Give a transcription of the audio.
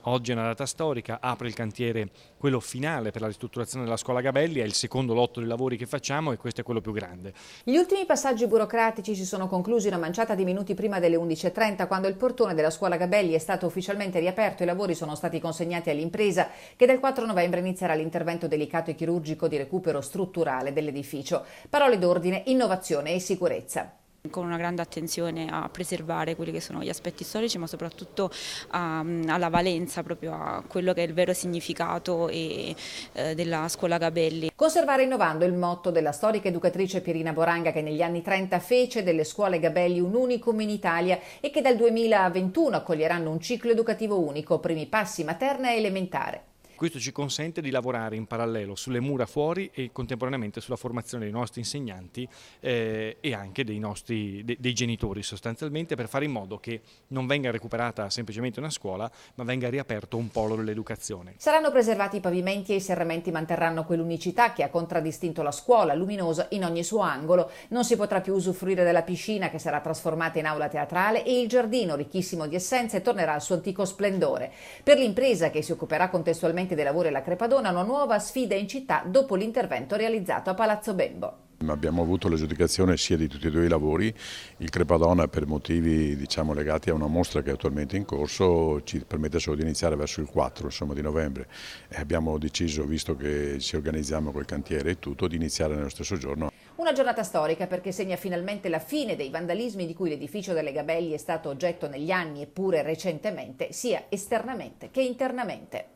oggi è una data storica, apre il cantiere, quello finale per la ristrutturazione della scuola Gabelli, è il secondo lotto di lavori che facciamo e questo è quello più grande. Gli ultimi passaggi burocratici si sono conclusi una manciata di minuti prima delle 11:30, quando il portone della scuola Gabelli è stato ufficialmente riaperto e i lavori sono stati consegnati all'impresa, che dal 4 novembre inizierà l'intervento delicato e chirurgico di recupero strutturale dell'edificio. Parole d'ordine: innovazione e sicurezza. Con una grande attenzione a preservare quelli che sono gli aspetti storici, ma soprattutto alla valenza, proprio a quello che è il vero significato della scuola Gabelli. Conservare innovando il motto della storica educatrice Pierina Boranga, che negli anni 30 fece delle scuole Gabelli un unicum in Italia e che dal 2021 accoglieranno un ciclo educativo unico, primi passi materna e elementare. Questo ci consente di lavorare in parallelo sulle mura fuori e contemporaneamente sulla formazione dei nostri insegnanti e anche dei genitori sostanzialmente, per fare in modo che non venga recuperata semplicemente una scuola, ma venga riaperto un polo dell'educazione. Saranno preservati i pavimenti e i serramenti manterranno quell'unicità che ha contraddistinto la scuola, luminosa in ogni suo angolo. Non si potrà più usufruire della piscina, che sarà trasformata in aula teatrale, e il giardino, ricchissimo di essenze, tornerà al suo antico splendore. Per l'impresa, che si occuperà contestualmente dei lavori alla Crepadona, una nuova sfida in città dopo l'intervento realizzato a Palazzo Bembo. Abbiamo avuto l'aggiudicazione sia di tutti e due i lavori. Il Crepadona, per motivi legati a una mostra che è attualmente in corso, ci permette solo di iniziare verso il 4 di novembre, e abbiamo deciso, visto che ci organizziamo col cantiere e tutto, di iniziare nello stesso giorno. Una giornata storica perché segna finalmente la fine dei vandalismi di cui l'edificio delle Gabelli è stato oggetto negli anni e pure recentemente, sia esternamente che internamente.